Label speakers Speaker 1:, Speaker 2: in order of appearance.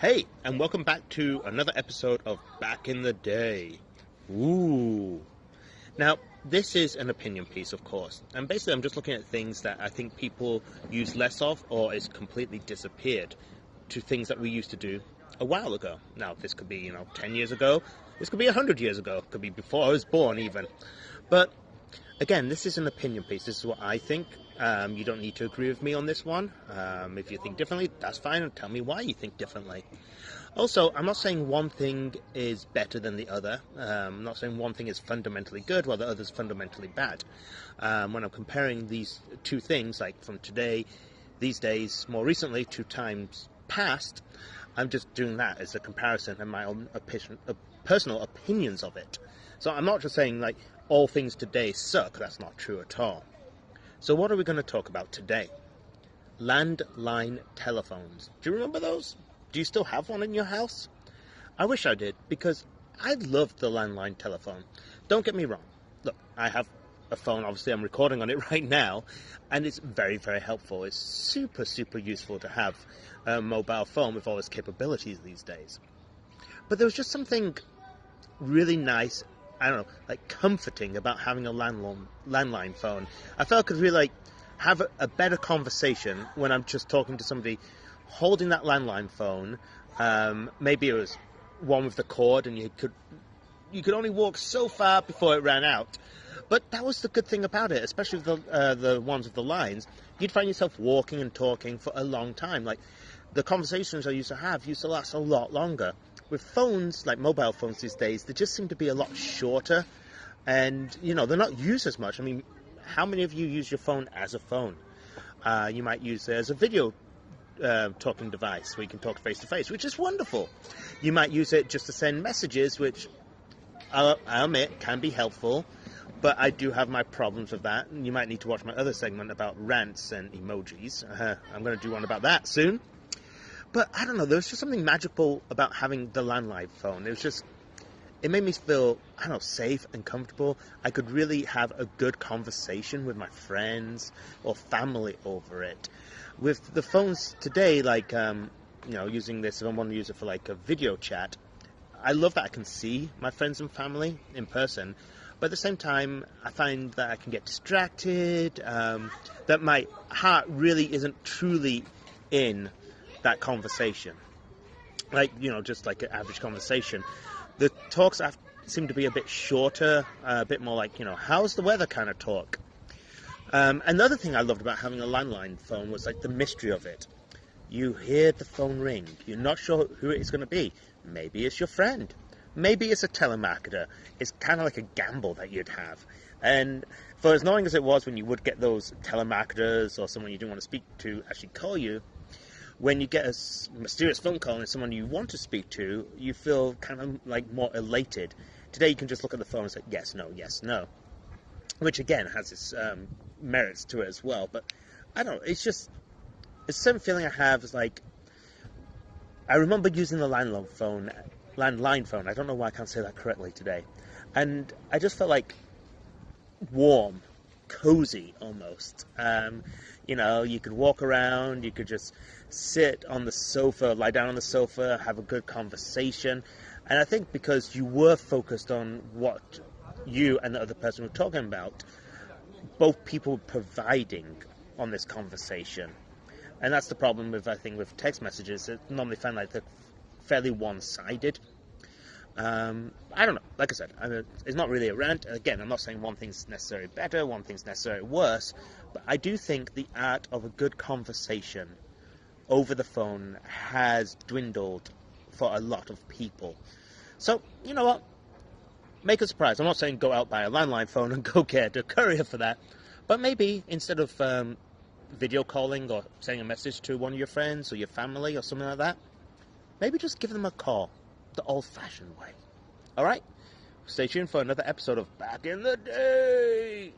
Speaker 1: Hey, and welcome back to another episode of Back in the Day. Ooh. Now, this is an opinion piece, of course, and basically I'm just looking at things that I think people use less of or is completely disappeared to things that we used to do a while ago. Now, this could be, 10 years ago, this could be 100 years ago, it could be before I was born even. But again, this is an opinion piece. This is what I think. You don't need to agree with me on this one. If you think differently, that's fine, and tell me why you think differently. Also, I'm not saying one thing is better than the other. I'm not saying one thing is fundamentally good while the other is fundamentally bad. When I'm comparing these two things, like from today, these days, more recently, to times past, I'm just doing that as a comparison and my own personal opinions of it. So I'm not just saying, like, all things today suck. That's not true at all. So what are we going to talk about today? Landline telephones. Do you remember those? Do you still have one in your house? I wish I did, because I loved the landline telephone. Don't get me wrong. Look, I have a phone, obviously I'm recording on it right now, and it's very, very helpful. It's super, super useful to have a mobile phone with all its capabilities these days. But there was just something really nice, I don't know, like comforting about having a landline phone. I felt I could really have a better conversation when I'm just talking to somebody holding that landline phone. Maybe it was one with the cord and you could only walk so far before it ran out. But that was the good thing about it, especially with the ones with the lines. You'd find yourself walking and talking for a long time. Like, the conversations I used to have used to last a lot longer. With phones, like mobile phones these days, they just seem to be a lot shorter, and they're not used as much. I mean, how many of you use your phone as a phone? You might use it as a video talking device where you can talk face to face, which is wonderful. You might use it just to send messages, which I admit can be helpful, but I do have my problems with that. And you might need to watch my other segment about rants and emojis. I'm going to do one about that soon. But I don't know, there was just something magical about having the landline phone. It made me feel, I don't know, safe and comfortable. I could really have a good conversation with my friends or family over it. With the phones today, like, using this, if I want to use it for like a video chat, I love that I can see my friends and family in person. But at the same time, I find that I can get distracted, that my heart really isn't truly in that conversation. Like, just like an average conversation. The talks seem to be a bit shorter, a bit more like, how's the weather kind of talk. Another thing I loved about having a landline phone was like the mystery of it. You hear the phone ring. You're not sure who it's going to be. Maybe it's your friend. Maybe it's a telemarketer. It's kind of like a gamble that you'd have. And for as annoying as it was when you would get those telemarketers or someone you didn't want to speak to actually call you, when you get a mysterious phone call and it's someone you want to speak to, you feel kind of like more elated. Today you can just look at the phone and say yes, no, which again has its merits to it as well. But I don't know, it's the same feeling I have as like, I remember using the landline phone. I don't know why I can't say that correctly today. And I just felt like warm, cozy almost. You could walk around, you could just sit on the sofa, lie down on the sofa, have a good conversation. And I think because you were focused on what you and the other person were talking about, both people were providing on this conversation. And that's the problem with text messages. It normally find like they're fairly one-sided. I don't know. Like I said, it's not really a rant. Again, I'm not saying one thing's necessarily better, one thing's necessarily worse, but I do think the art of a good conversation over the phone has dwindled for a lot of people. So, you know what? Make a surprise. I'm not saying go out, buy a landline phone and go get a courier for that, but maybe instead of video calling or sending a message to one of your friends or your family or something like that, maybe just give them a call the old-fashioned way. Alright? Stay tuned for another episode of Back in the Day!